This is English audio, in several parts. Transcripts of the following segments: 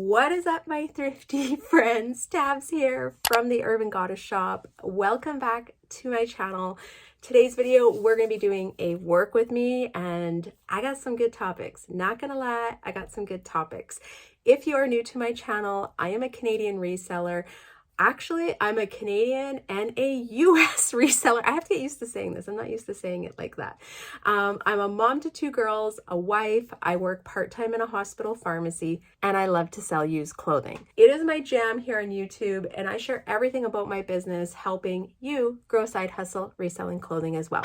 What is up, my thrifty friends? Tabs here from the Urban Goddess shop. Welcome back to my channel. Today's video, we're going to be doing a work with me, and I got some good topics. Not gonna lie, I got some good topics. If you are new to my channel, I am a Canadian reseller. Actually, I'm a Canadian and a US reseller. I have to get used to saying this. I'm not used to saying it like that. I'm a mom to 2 girls, a wife. I work part-time in a hospital pharmacy, and I love to sell used clothing. It is my jam here on YouTube, and I share everything about my business, helping you grow a side hustle reselling clothing as well.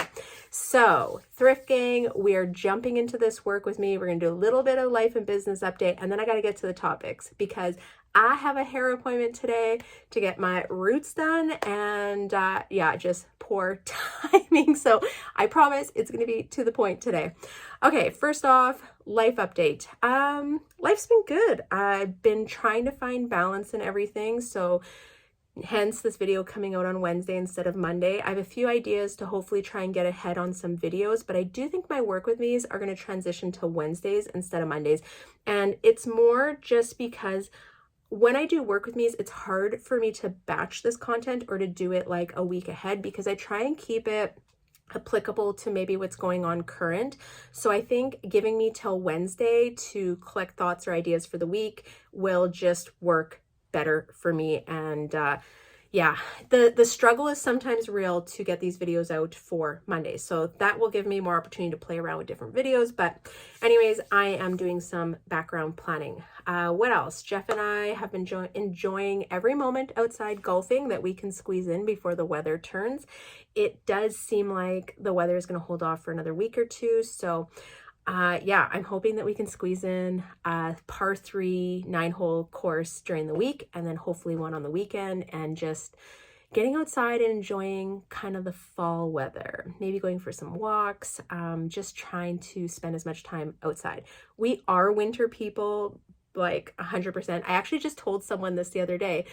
So, thrift gang, we are jumping into this work with me. We're going to do a little bit of life and business update, and then I got to get to the topics because I have a hair appointment today to get my roots done, and yeah, just poor timing. So I promise it's going to be to the point today. Okay, first off, life update. Life's been good. I've been trying to find balance in everything. So hence this video coming out on Wednesday instead of Monday. I have a few ideas to hopefully try and get ahead on some videos, but I do think my work with me's are going to transition to Wednesdays instead of Mondays. And it's more just because when I do work with me's, it's hard for me to batch this content or to do it like a week ahead because I try and keep it applicable to maybe what's going on current. So I think giving me till Wednesday to collect thoughts or ideas for the week will just work better for me. And yeah, the struggle is sometimes real to get these videos out for Monday. So that will give me more opportunity to play around with different videos. But anyways, I am doing some background planning. What else? Jeff and I have been enjoying every moment outside golfing that we can squeeze in before the weather turns. It does seem like the weather is going to hold off for another week or two. So yeah, I'm hoping that we can squeeze in a par 3 9-hole course during the week, and then hopefully one on the weekend, and just getting outside and enjoying kind of the fall weather, maybe going for some walks, just trying to spend as much time outside. We are winter people, like 100%. I actually just told someone this the other day.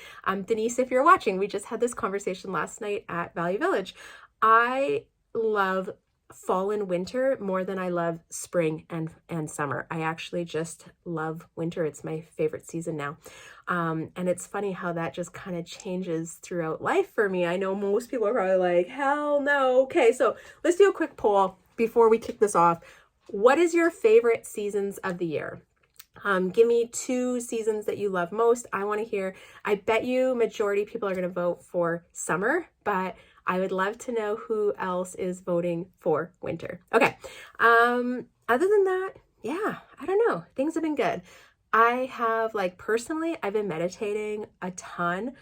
Denise, if you're watching, we just had this conversation last night at Value Village. I love fall and winter more than I love spring and summer. I actually just love winter. It's my favorite season now. And it's funny how that just kind of changes throughout life for me. I know most people are probably like, hell no. Okay, so let's do a quick poll before we kick this off. What is your favorite seasons of the year? Give me 2 seasons that you love most. I want to hear. I bet you majority of people are going to vote for summer, but I would love to know who else is voting for winter. Okay. Other than that, yeah, I don't know. Things have been good. I have, like, personally, I've been meditating a ton,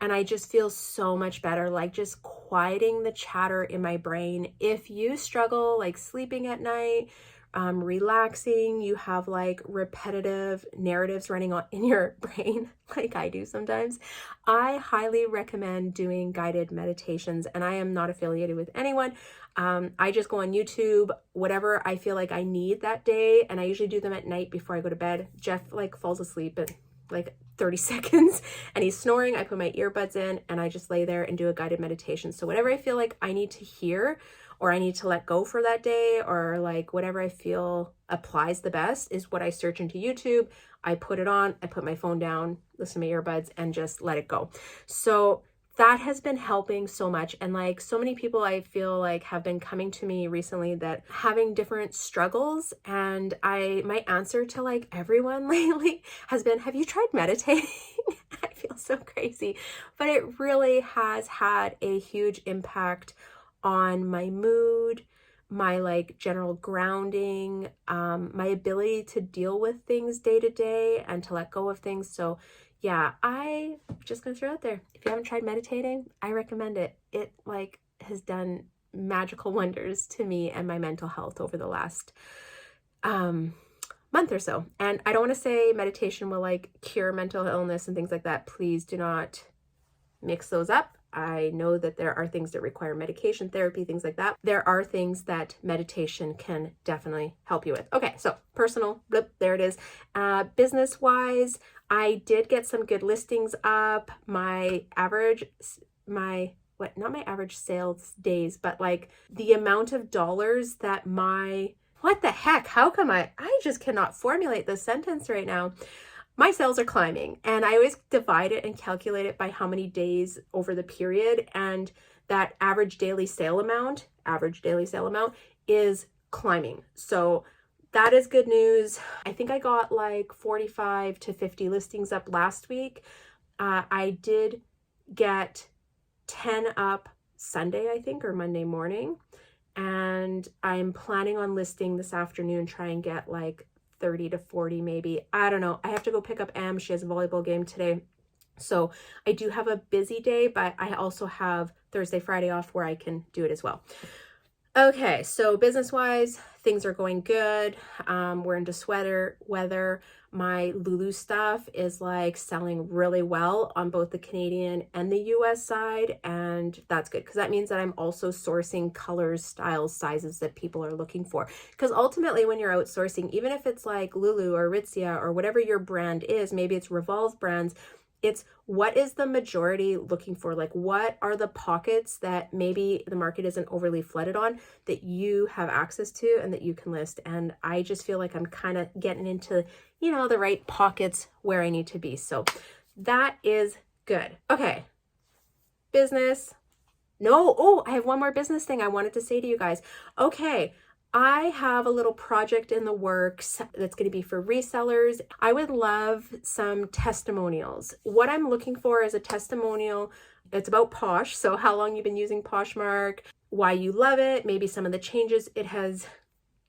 and I just feel so much better, like just quieting the chatter in my brain. If you struggle like sleeping at night, relaxing, you have like repetitive narratives running on in your brain like I do sometimes, I highly recommend doing guided meditations. And I am not affiliated with anyone. I just go on YouTube, whatever I feel like I need that day, and I usually do them at night before I go to bed. Jeff like falls asleep in like 30 seconds and he's snoring. I put my earbuds in and I just lay there and do a guided meditation. So whatever I feel like I need to hear, or I need to let go for that day, or like whatever I feel applies the best is what I search into YouTube. I put it on, I put my phone down, listen to my earbuds, and just let it go. So that has been helping so much. And like so many people I feel like have been coming to me recently that having different struggles, and my answer to like everyone lately has been, have you tried meditating? I feel so crazy, but it really has had a huge impact on my mood, my like general grounding, my ability to deal with things day to day and to let go of things. So yeah, I just gonna throw it out there. If you haven't tried meditating, I recommend it. It like has done magical wonders to me and my mental health over the last month or so. And I don't want to say meditation will like cure mental illness and things like that. Please do not mix those up. I know that there are things that require medication, therapy, things like that. There are things that meditation can definitely help you with. Okay, so personal, blip, there it is. Business-wise, I did get some good listings up. Not my average sales days, but like the amount of dollars that what the heck? How come I just cannot formulate this sentence right now. my sales are climbing, and I always divide it and calculate it by how many days over the period, and that average daily sale amount is climbing. So that is good news. I think I got like 45 to 50 listings up last week. I did get 10 up Sunday, I think, or Monday morning. And I'm planning on listing this afternoon, try and get like 30 to 40 maybe. I don't know. I have to go pick up Em. She has a volleyball game today. So I do have a busy day, but I also have Thursday, Friday off where I can do it as well. Okay, so business-wise, things are going good. We're into sweater weather. My Lulu stuff is like selling really well on both the Canadian and the US side, and that's good because that means that I'm also sourcing colors, styles, sizes that people are looking for. Because ultimately when you're outsourcing, even if it's like Lulu or Aritzia or whatever your brand is, maybe it's Revolve brands, it's what is the majority looking for? Like, what are the pockets that maybe the market isn't overly flooded on that you have access to and that you can list? And I just feel like I'm kind of getting into, you know, the right pockets where I need to be. So that is good. Okay. Business. No. Oh, I have one more business thing I wanted to say to you guys. Okay. I have a little project in the works that's going to be for resellers. I would love some testimonials. What I'm looking for is a testimonial. It's about Posh. So how long you've been using Poshmark, why you love it, maybe some of the changes it has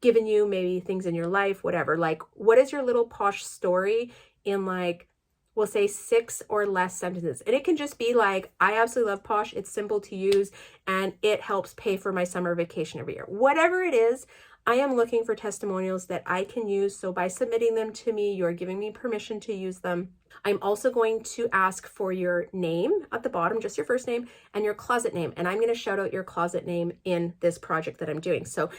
given you, maybe things in your life, whatever. Like, what is your little Posh story in like, we'll say 6 or less sentences. And it can just be like, I absolutely love Posh. It's simple to use and it helps pay for my summer vacation every year. Whatever it is, I am looking for testimonials that I can use. So by submitting them to me, you're giving me permission to use them. I'm also going to ask for your name at the bottom, just your first name and your closet name. And I'm going to shout out your closet name in this project that I'm doing. So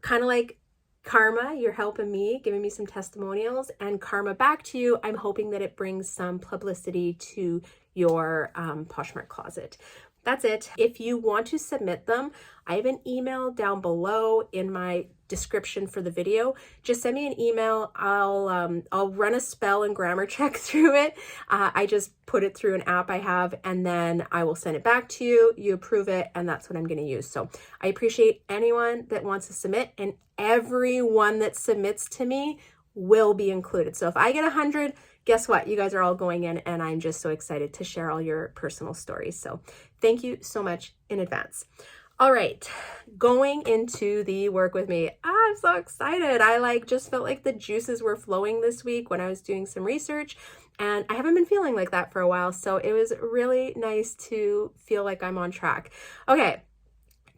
kind of like karma, you're helping me, giving me some testimonials, and karma back to you. I'm hoping that it brings some publicity to your Poshmark closet. That's it. If you want to submit them, I have an email down below in my description for the video. Just send me an email. I'll run a spell and grammar check through it. I just put it through an app I have, and then I will send it back to you. You approve it, and that's what I'm going to use. So I appreciate anyone that wants to submit, and everyone that submits to me will be included. So if I get 100, guess what? You guys are all going in, and I'm just so excited to share all your personal stories. So thank you so much in advance. All right, going into the work with me. I'm so excited. I just felt like the juices were flowing this week when I was doing some research, and I haven't been feeling like that for a while. So it was really nice to feel like I'm on track. Okay,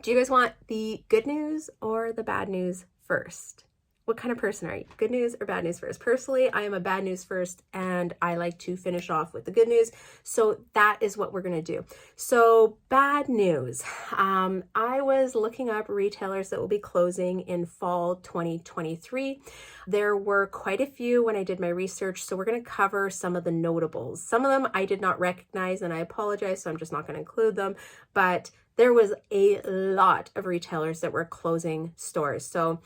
do you guys want the good news or the bad news first? What kind of person are you? Good news or bad news first? Personally, I am a bad news first, and I like to finish off with the good news. So that is what we're going to do. So bad news. I was looking up retailers that will be closing in fall 2023. There were quite a few when I did my research. So we're going to cover some of the notables. Some of them I did not recognize, and I apologize. So I'm just not going to include them. But there was a lot of retailers that were closing stores. So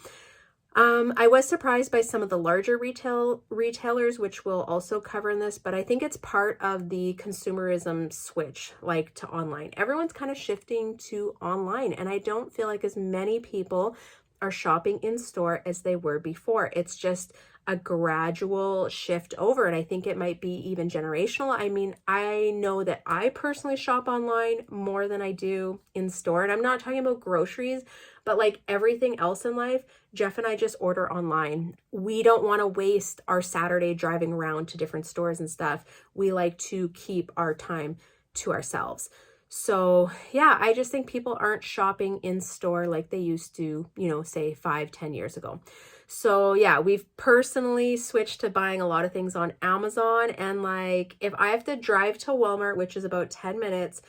I was surprised by some of the larger retailers, which we'll also cover in this, but I think it's part of the consumerism switch, like to online. Everyone's kind of shifting to online, and I don't feel like as many people are shopping in store as they were before. It's just a gradual shift over, and I think it might be even generational. I mean, I know that I personally shop online more than I do in store, and I'm not talking about groceries, but like everything else in life, Jeff and I just order online. We don't want to waste our Saturday driving around to different stores and stuff. We like to keep our time to ourselves. So yeah, I just think people aren't shopping in store like they used to, say 5-10 years ago. So yeah, we've personally switched to buying a lot of things on Amazon. And like, if I have to drive to Walmart, which is about 10 minutes,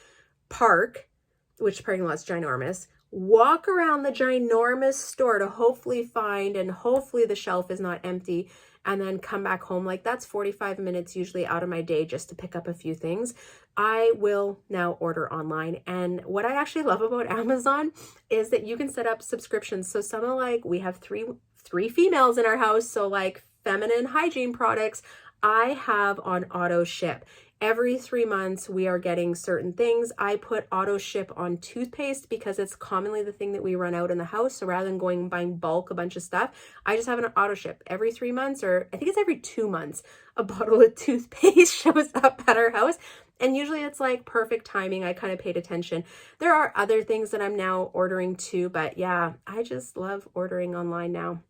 park, which parking lot's ginormous, walk around the ginormous store to hopefully find, and hopefully the shelf is not empty, and then come back home, like that's 45 minutes usually out of my day just to pick up a few things. I will now order online. And what I actually love about Amazon is that you can set up subscriptions. So some of we have three females in our house, so like feminine hygiene products, I have on auto ship. Every 3 months, we are getting certain things. I put auto ship on toothpaste because it's commonly the thing that we run out in the house. So rather than going and buying bulk a bunch of stuff, I just have an auto ship every 3 months, or I think it's every 2 months, a bottle of toothpaste shows up at our house. And usually it's like perfect timing. I kind of paid attention. There are other things that I'm now ordering too, but yeah, I just love ordering online now.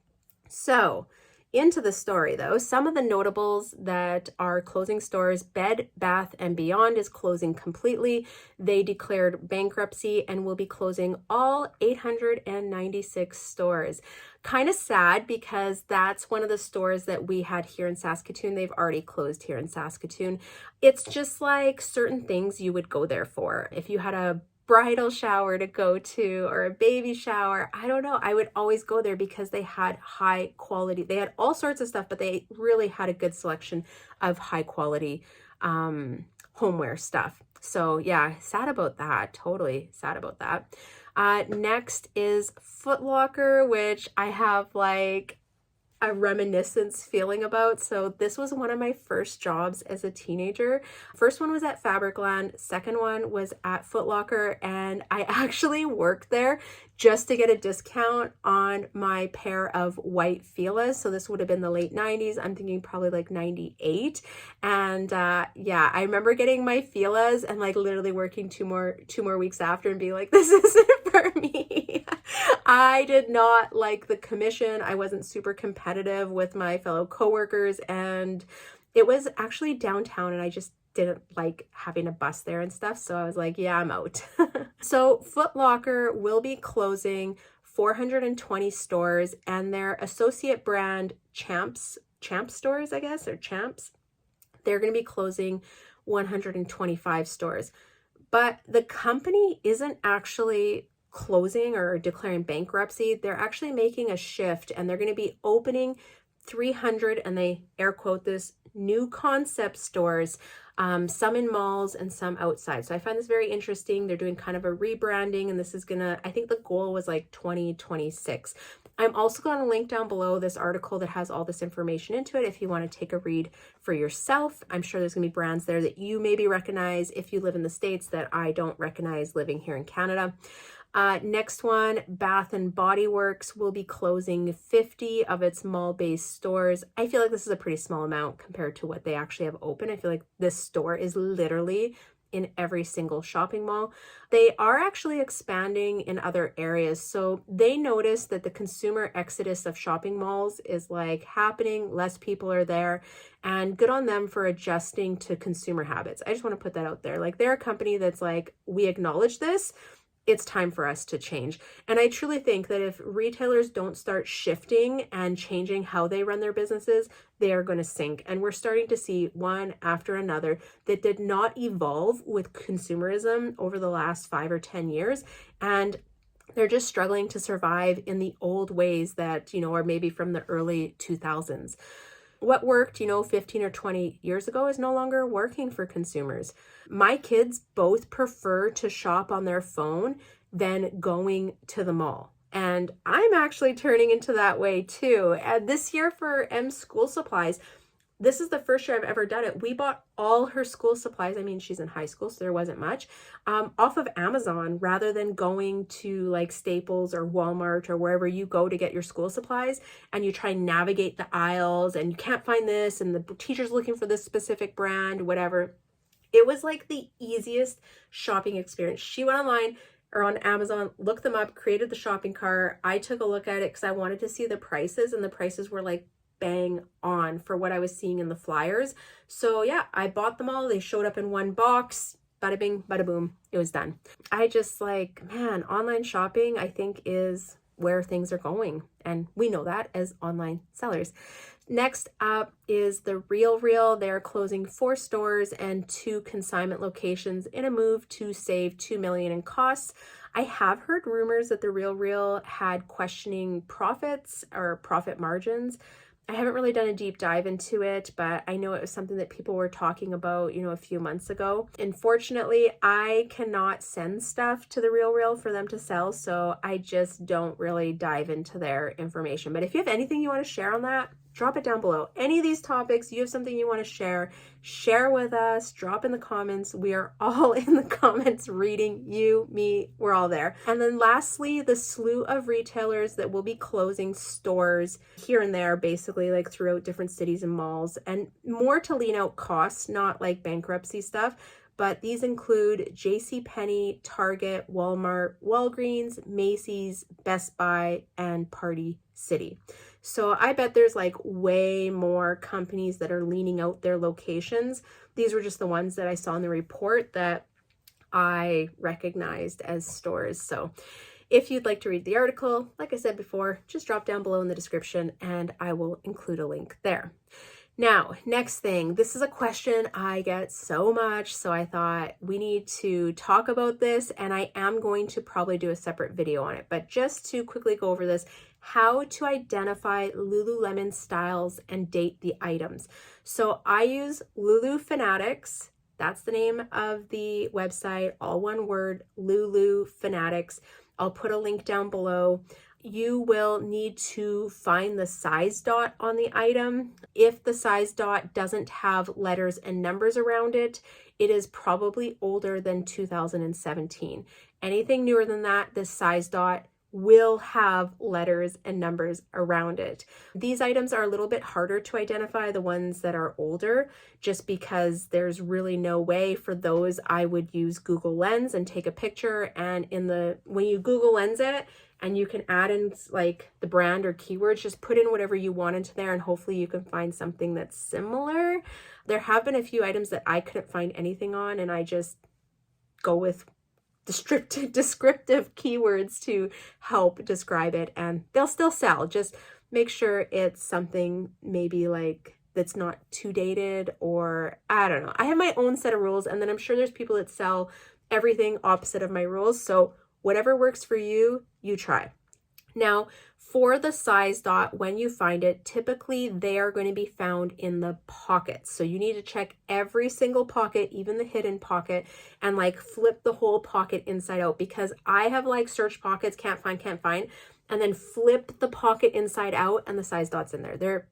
So into the story though, some of the notables that are closing stores: Bed Bath & Beyond is closing completely. They declared bankruptcy and will be closing all 896 stores. Kind of sad because that's one of the stores that we had here in Saskatoon. They've already closed here in Saskatoon. It's just like certain things you would go there for. If you had a bridal shower to go to or a baby shower, I don't know, I would always go there because they had high quality. They had all sorts of stuff, but they really had a good selection of high quality homeware stuff. So yeah, sad about that. Totally sad about that. Next is Foot Locker, which I have like a reminiscence feeling about. So this was one of my first jobs as a teenager. First one was at Fabricland, second one was at Foot Locker, and I actually worked there just to get a discount on my pair of white Fila's. So this would have been the late 90s. I'm thinking probably like 98. And yeah, I remember getting my Fila's and like literally working two more weeks after and being like, this isn't for me. I did not like the commission. I wasn't super competitive with my fellow coworkers, and it was actually downtown and I just didn't like having a bus there and stuff. So I was like, yeah, I'm out. So Foot Locker will be closing 420 stores, and their associate brand Champs stores, I guess, or Champs, they're going to be closing 125 stores. But the company isn't actually closing or declaring bankruptcy. They're actually making a shift, and they're going to be opening 300, and they air quote this, new concept stores, some in malls and some outside. So I find this very interesting. They're doing kind of a rebranding, and this is gonna, I think the goal was like 2026. I'm also going to link down below this article that has all this information into it if you want to take a read for yourself. I'm sure there's going to be brands there that you maybe recognize if you live in the States that I don't recognize living here in Canada. Next one, Bath and Body Works will be closing 50 of its mall-based stores. I feel like this is a pretty small amount compared to what they actually have open. I feel like this store is literally in every single shopping mall. They are actually expanding in other areas. So they noticed that the consumer exodus of shopping malls is like happening. Less people are there, and good on them for adjusting to consumer habits. I just want to put that out there. Like, they're a company that's like, we acknowledge this. It's time for us to change. And I truly think that if retailers don't start shifting and changing how they run their businesses, they are going to sink. And we're starting to see one after another that did not evolve with consumerism over the last 5 or 10 years. And they're just struggling to survive in the old ways that, you know, are maybe from the early 2000s. What worked, 15 or 20 years ago is no longer working for consumers. My kids both prefer to shop on their phone than going to the mall. And I'm actually turning into that way too. And this year for M's school supplies, this is the first year I've ever done it. We bought all her school supplies. I mean, she's in high school, so there wasn't much, off of Amazon rather than going to like Staples or Walmart or wherever you go to get your school supplies, and you try and navigate the aisles and you can't find this and the teacher's looking for this specific brand, whatever. It was like the easiest shopping experience. She went online or on Amazon, looked them up, created the shopping cart. I took a look at it because I wanted to see the prices, and the prices were like bang on for what I was seeing in the flyers. So yeah, I bought them all. They showed up in one box. Bada bing, bada boom. It was done. I just like, man, online shopping, I think, is where things are going. And we know that as online sellers. Next up is The RealReal. They're closing 4 stores and 2 consignment locations in a move to save $2 million in costs. I have heard rumors that The RealReal had questioning profits or profit margins. I haven't really done a deep dive into it, but I know it was something that people were talking about, a few months ago. Unfortunately, I cannot send stuff to The RealReal for them to sell, so I just don't really dive into their information. But if you have anything you want to share on that, drop it down below. Any of these topics, you have something you want to share with us, drop in the comments. We are all in the comments reading, you, me, we're all there. And then lastly, the slew of retailers that will be closing stores here and there, basically like throughout different cities and malls, and more to lean out costs, not like bankruptcy stuff. But these include JCPenney, Target, Walmart, Walgreens, Macy's, Best Buy, and Party City. So I bet there's like way more companies that are leaning out their locations. These were just the ones that I saw in the report that I recognized as stores. So if you'd like to read the article, like I said before, just drop down below in the description and I will include a link there. Now, next thing, this is a question I get so much, so I thought we need to talk about this, and I am going to probably do a separate video on it, but just to quickly go over this, how to identify Lululemon styles and date the items. So I use Lulu Fanatics. That's the name of the website, all one word, Lulu Fanatics. I'll put a link down below. You will need to find the size dot on the item. If the size dot doesn't have letters and numbers around it, it is probably older than 2017. Anything newer than that, this size dot will have letters and numbers around it. These items are a little bit harder to identify, the ones that are older, just because there's really no way for those. I would use Google Lens and take a picture, and when you Google Lens it, and you can add in like the brand or keywords, just put in whatever you want into there and hopefully you can find something that's similar. There have been a few items that I couldn't find anything on, and I just go with descriptive keywords to help describe it, and they'll still sell. Just make sure it's something maybe like that's not too dated, or I don't know. I have my own set of rules, and then I'm sure there's people that sell everything opposite of my rules. So whatever works for you, you try. Now, for the size dot, when you find it, typically they are going to be found in the pockets. So you need to check every single pocket, even the hidden pocket, and like flip the whole pocket inside out, because I have like search pockets, can't find, and then flip the pocket inside out and the size dot's in there.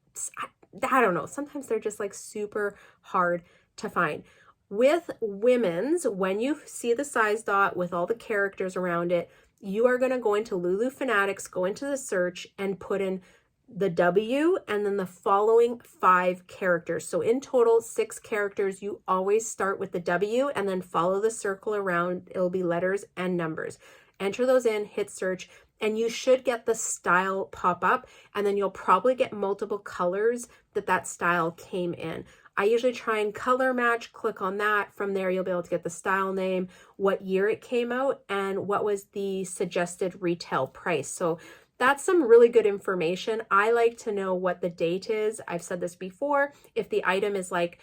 I don't know, sometimes they're just like super hard to find. With women's, when you see the size dot with all the characters around it, you are going to go into Lulu Fanatics, go into the search and put in the W and then the following 5 characters. So in total, 6 characters. You always start with the W and then follow the circle around. It'll be letters and numbers. Enter those in, hit search, and you should get the style pop up, and then you'll probably get multiple colors that style came in. I usually try and color match, click on that. From there, you'll be able to get the style name, what year it came out, and what was the suggested retail price. So that's some really good information. I like to know what the date is. I've said this before. If the item is like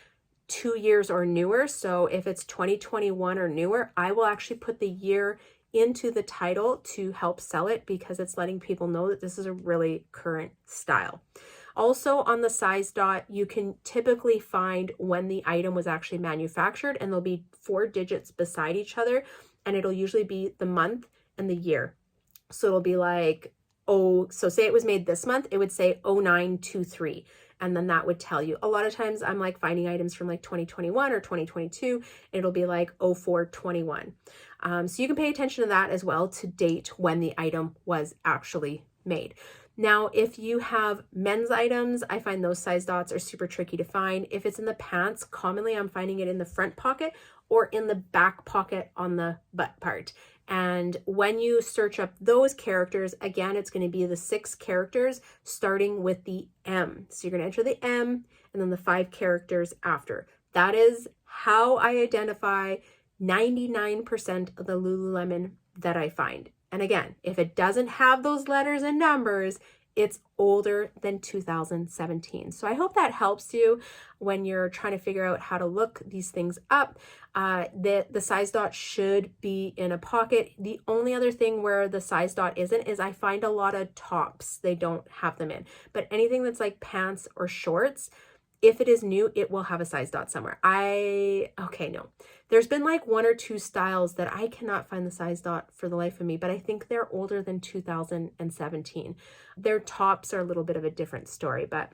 2 years or newer, so if it's 2021 or newer, I will actually put the year into the title to help sell it, because it's letting people know that this is a really current style. Also on the size dot, you can typically find when the item was actually manufactured, and there'll be 4 digits beside each other, and it'll usually be the month and the year. So it'll be like, so say it was made this month, it would say 0923, and then that would tell you. A lot of times I'm like finding items from like 2021 or 2022, and it'll be like 0421. So you can pay attention to that as well to date when the item was actually made. Now, if you have men's items, I find those size dots are super tricky to find. If it's in the pants, commonly I'm finding it in the front pocket or in the back pocket on the butt part. And when you search up those characters, again, it's going to be the 6 characters starting with the M. So you're going to enter the M and then the 5 characters after. That is how I identify 99% of the Lululemon that I find. And again, if it doesn't have those letters and numbers, it's older than 2017. So I hope that helps you when you're trying to figure out how to look these things up. The size dot should be in a pocket. The only other thing where the size dot isn't is I find a lot of tops, they don't have them in. But anything that's like pants or shorts, if it is new, it will have a size dot somewhere. No. There's been like 1 or 2 styles that I cannot find the size dot for the life of me, but I think they're older than 2017. Their tops are a little bit of a different story, but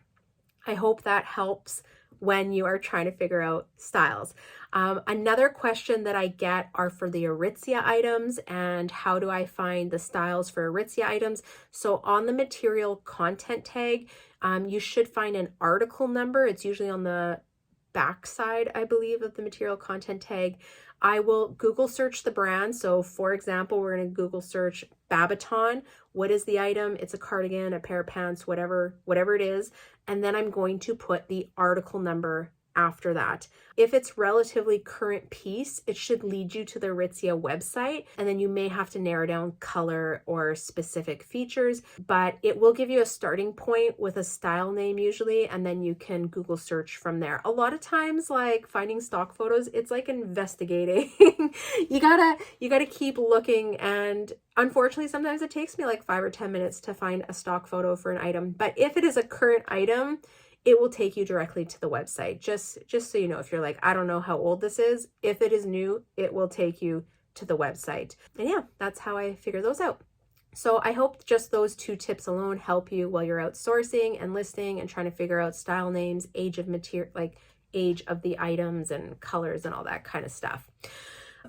I hope that helps when you are trying to figure out styles. Another question that I get are for the Aritzia items and how do I find the styles for Aritzia items. So on the material content tag, you should find an article number. It's usually on the back side, I believe, of the material content tag. I will Google search the brand. So for example, we're going to Google search Babaton. What is the item? It's a cardigan, a pair of pants, whatever it is. And then I'm going to put the article number after that. If it's relatively current piece, it should lead you to the Aritzia website, and then you may have to narrow down color or specific features, but it will give you a starting point with a style name usually, and then you can Google search from there. A lot of times, like finding stock photos, it's like investigating. you gotta keep looking, and unfortunately sometimes it takes me like 5 or 10 minutes to find a stock photo for an item. But if it is a current item, it will take you directly to the website. Just so you know, if you're like, I don't know how old this is, if it is new, it will take you to the website. And yeah, that's how I figure those out. So I hope just those 2 tips alone help you while you're outsourcing and listing and trying to figure out style names, age of material, like age of the items and colors and all that kind of stuff.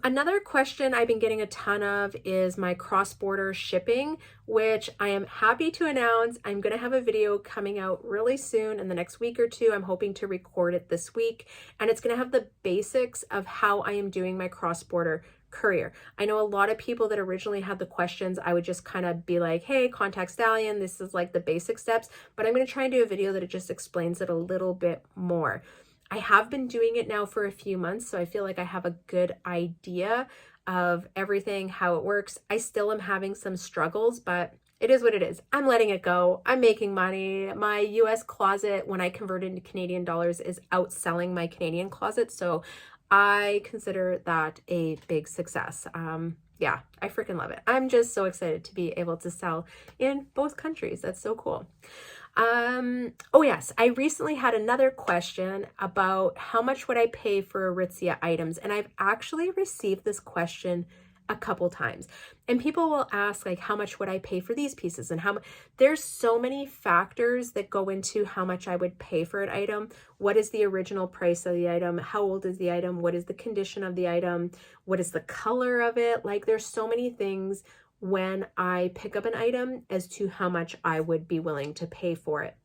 Another question I've been getting a ton of is my cross-border shipping, which I am happy to announce I'm going to have a video coming out really soon in the next week or 2. I'm hoping to record it this week, and it's going to have the basics of how I am doing my cross-border courier. I know a lot of people that originally had the questions, I would just kind of be like, hey, contact Stallion. This is like the basic steps, but I'm going to try and do a video that it just explains it a little bit more. I have been doing it now for a few months, so I feel like I have a good idea of everything, how it works. I still am having some struggles, but it is what it is. I'm letting it go. I'm making money. My US closet, when I convert into Canadian dollars, is outselling my Canadian closet, so I consider that a big success. Yeah, I freaking love it. I'm just so excited to be able to sell in both countries. That's so cool. Oh yes, I recently had another question about how much would I pay for Aritzia items, and I've actually received this question a couple times, and people will ask like, how much would I pay for these pieces, and how much. There's so many factors that go into how much I would pay for an item. What is the original price of the item? How old is the item? What is the condition of the item? What is the color of it? Like, there's so many things when I pick up an item as to how much I would be willing to pay for it.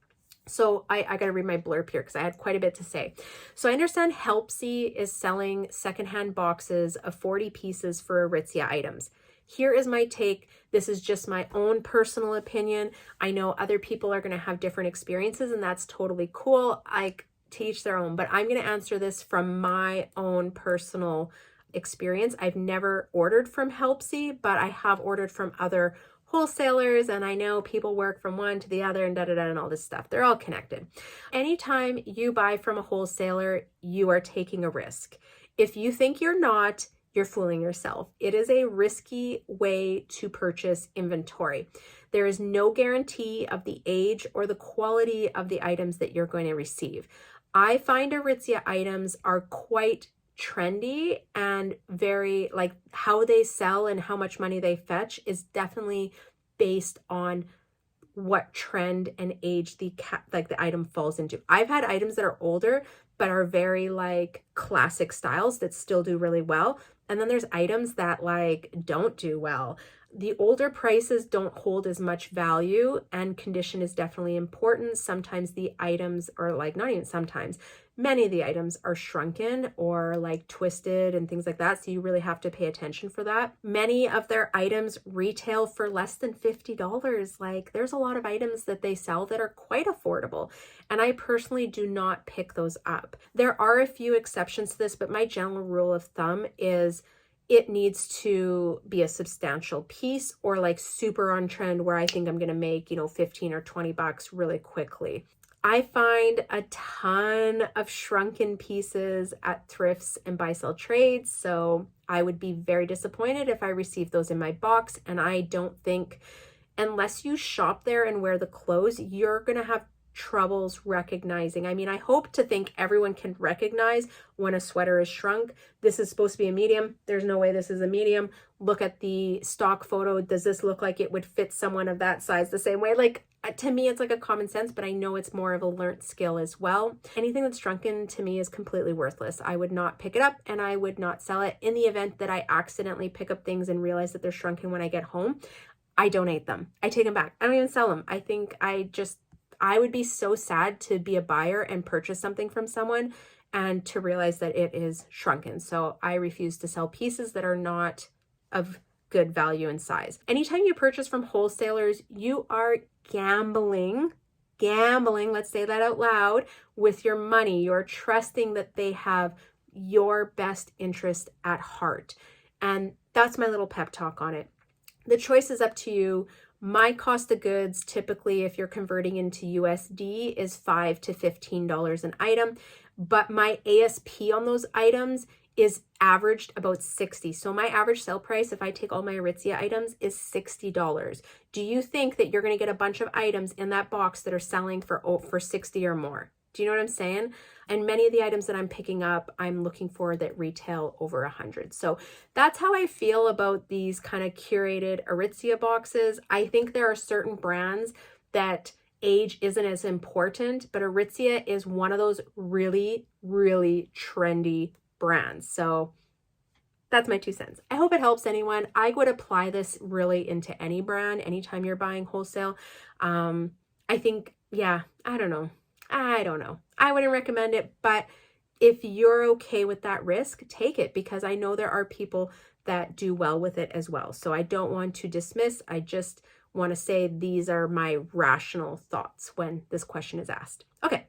So I got to read my blurb here because I had quite a bit to say. So I understand Helpsy is selling secondhand boxes of 40 pieces for Aritzia items. Here is my take. This is just my own personal opinion. I know other people are going to have different experiences, and that's totally cool. Like, to each their own, but I'm going to answer this from my own personal experience. I've never ordered from Helpsy, but I have ordered from other wholesalers, and I know people work from one to the other and and all this stuff. They're all connected. Anytime you buy from a wholesaler, you are taking a risk. If you think you're not, you're fooling yourself. It is a risky way to purchase inventory. There is no guarantee of the age or the quality of the items that you're going to receive. I find Aritzia items are quite trendy and very, like, how they sell and how much money they fetch is definitely based on what trend and age the item falls into. I've had items that are older but are very like classic styles that still do really well, and then there's items that like don't do well. The older prices don't hold as much value, and condition is definitely important. Sometimes the items are like, not even sometimes, many of the items are shrunken or like twisted and things like that. So you really have to pay attention for that. Many of their items retail for less than $50. Like, there's a lot of items that they sell that are quite affordable, and I personally do not pick those up. There are a few exceptions to this, but my general rule of thumb is it needs to be a substantial piece or like super on trend where I think I'm going to make, 15 or 20 bucks really quickly. I find a ton of shrunken pieces at thrifts and buy sell trades, so I would be very disappointed if I received those in my box. And I don't think, unless you shop there and wear the clothes, you're going to have troubles recognizing. I mean, I hope to think everyone can recognize when a sweater is shrunk. This is supposed to be a medium. There's no way this is a medium. Look at the stock photo. Does this look like it would fit someone of that size the same way? Like, to me, it's like a common sense, but I know it's more of a learnt skill as well. Anything that's shrunken to me is completely worthless. I would not pick it up and I would not sell it. In the event that I accidentally pick up things and realize that they're shrunken when I get home, I donate them. I take them back. I don't even sell them. I think I would be so sad to be a buyer and purchase something from someone and to realize that it is shrunken. So I refuse to sell pieces that are not of good value and size. Anytime you purchase from wholesalers, you are gambling, let's say that out loud, with your money. You're trusting that they have your best interest at heart. And that's my little pep talk on it. The choice is up to you. My cost of goods, typically, if you're converting into USD, is $5 to $15 an item, but my ASP on those items is averaged about 60. So my average sale price, if I take all my Aritzia items, is $60. Do you think that you're going to get a bunch of items in that box that are selling for 60 or more? Do you know what I'm saying? And many of the items that I'm picking up, I'm looking for that retail over 100. So that's how I feel about these kind of curated Aritzia boxes. I think there are certain brands that age isn't as important, but Aritzia is one of those really, really trendy brands. So that's my 2 cents. I hope it helps anyone. I would apply this really into any brand anytime you're buying wholesale. I think, yeah, I don't know. I wouldn't recommend it, but if you're okay with that risk, take it, because I know there are people that do well with it as well. So I don't want to dismiss. I just want to say these are my rational thoughts when this question is asked. Okay,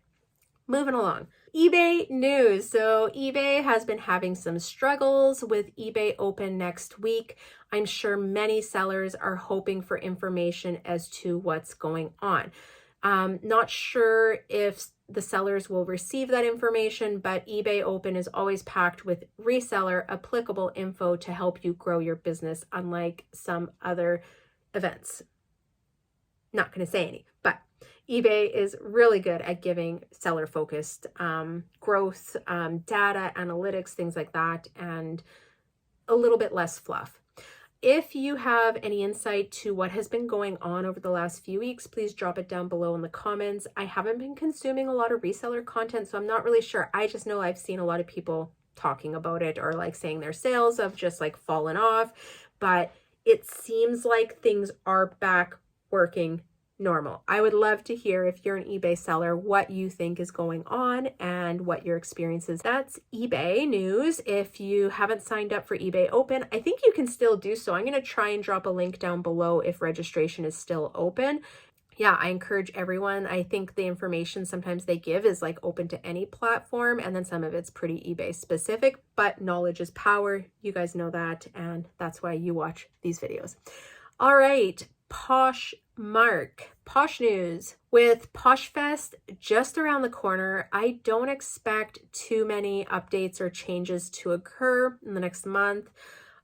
moving along. eBay news. So eBay has been having some struggles with eBay Open next week. I'm sure many sellers are hoping for information as to what's going on. Not sure if the sellers will receive that information, but eBay Open is always packed with reseller applicable info to help you grow your business, unlike some other events. Not going to say any, but eBay is really good at giving seller focused growth, data, analytics, things like that, and a little bit less fluff. If you have any insight to what has been going on over the last few weeks, please drop it down below in the comments. I haven't been consuming a lot of reseller content, so I'm not really sure. I just know I've seen a lot of people talking about it or like saying their sales have just like fallen off, but it seems like things are back working normal. I would love to hear, if you're an eBay seller, what you think is going on and what your experience is. That's eBay news. If you haven't signed up for eBay Open, I think you can still do so. I'm going to try and drop a link down below if registration is still open. Yeah, I encourage everyone. I think the information sometimes they give is like open to any platform, and then some of it's pretty eBay specific, but knowledge is power. You guys know that, and that's why you watch these videos. All right, Poshmark, Posh news. With Posh Fest just around the corner, I don't expect too many updates or changes to occur in the next month.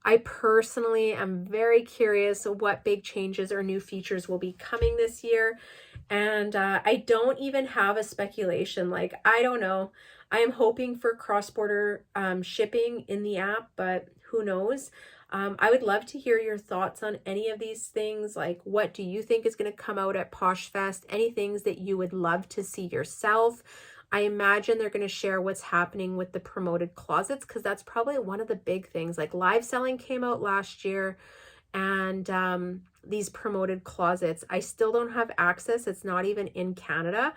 I personally am very curious what big changes or new features will be coming this year. And I don't even have a speculation. Like, I don't know. I am hoping for cross-border shipping in the app, but who knows? I would love to hear your thoughts on any of these things. Like, what do you think is going to come out at Posh Fest? Any things that you would love to see yourself? I imagine they're going to share what's happening with the promoted closets, because that's probably one of the big things. Like, live selling came out last year, and these promoted closets, I still don't have access. It's not even in Canada.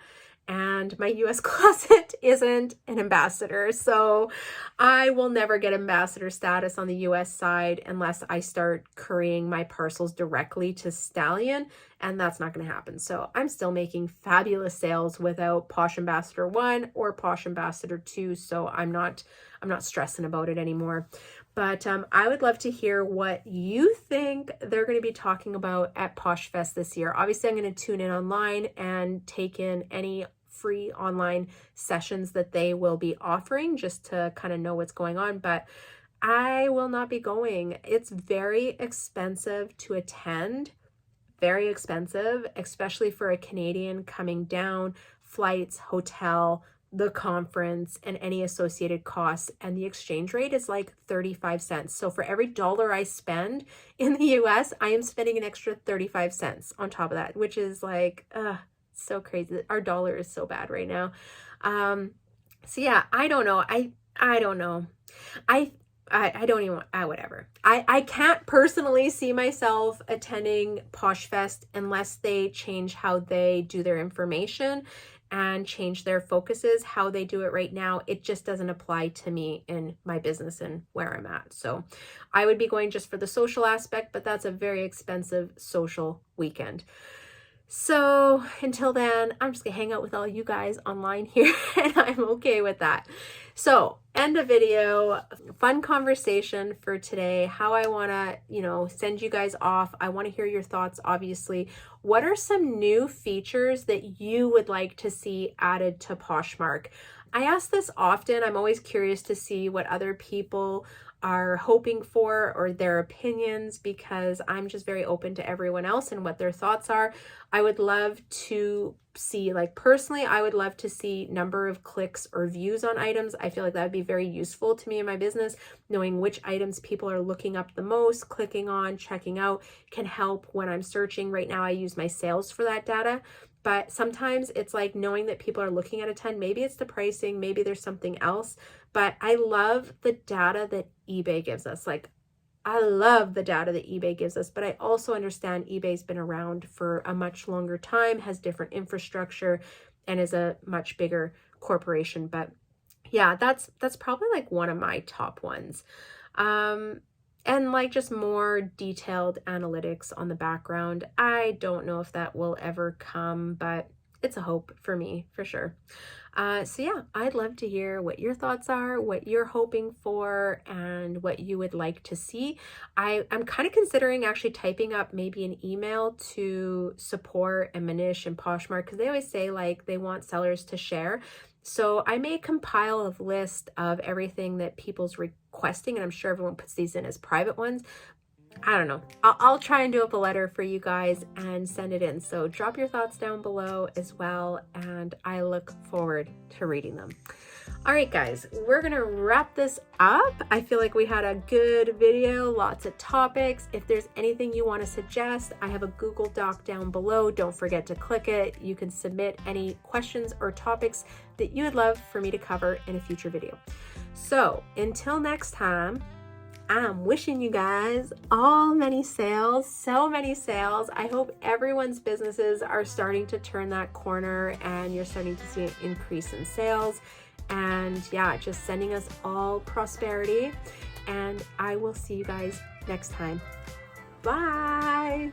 And my US closet isn't an ambassador. So I will never get ambassador status on the US side unless I start couriering my parcels directly to Stallion. And that's not going to happen. So I'm still making fabulous sales without Posh Ambassador 1 or Posh Ambassador 2. So I'm not stressing about it anymore. But I would love to hear what you think they're going to be talking about at Posh Fest this year. Obviously, I'm going to tune in online and take in any free online sessions that they will be offering just to kind of know what's going on, but I will not be going. It's very expensive to attend, very expensive, especially for a Canadian coming down flights, hotel, the conference, and any associated costs. And the exchange rate is like 35 cents. So for every dollar I spend in the US, I am spending an extra 35 cents on top of that, which is like, so crazy. Our dollar is so bad right now. So yeah, I don't know. I don't know. I don't even, whatever. I can't personally see myself attending Posh Fest unless they change how they do their information and change their focuses. How they do it right now, it just doesn't apply to me in my business and where I'm at. So I would be going just for the social aspect, but that's a very expensive social weekend. So until then, I'm just gonna hang out with all you guys online here, and I'm okay with that. So end of video, fun conversation for today, how I wanna, send you guys off. I wanna hear your thoughts, obviously. What are some new features that you would like to see added to Poshmark? I ask this often. I'm always curious to see what other people are hoping for or their opinions, because I'm just very open to everyone else and what their thoughts are. I would love to see, personally, I would love to see number of clicks or views on items. I feel like that would be very useful to me in my business. Knowing which items people are looking up the most, clicking on, checking out can help when I'm searching. Right now I use my sales for that data. But sometimes it's like knowing that people are looking at a ton. Maybe it's the pricing, maybe there's something else. But I love the data that eBay gives us. I love the data that eBay gives us, but I also understand eBay's been around for a much longer time, has different infrastructure, and is a much bigger corporation. But yeah, that's probably one of my top ones. And just more detailed analytics on the background. I don't know if that will ever come, but it's a hope for me, for sure. So yeah, I'd love to hear what your thoughts are, what you're hoping for, and what you would like to see. I'm kind of considering actually typing up maybe an email to support and Manish and Poshmark, because they always say they want sellers to share. So I may compile a list of everything that people's requesting, and I'm sure everyone puts these in as private ones. I don't know. I'll try and do up a letter for you guys and send it in. So drop your thoughts down below as well, and I look forward to reading them. All right, guys, we're gonna wrap this up. I feel like we had a good video, lots of topics. If there's anything you want to suggest, I have a Google Doc down below. Don't forget to click it. You can submit any questions or topics that you would love for me to cover in a future video. So until next time, I'm wishing you guys all many sales, so many sales. I hope everyone's businesses are starting to turn that corner and you're starting to see an increase in sales. And yeah, just sending us all prosperity. And I will see you guys next time. Bye.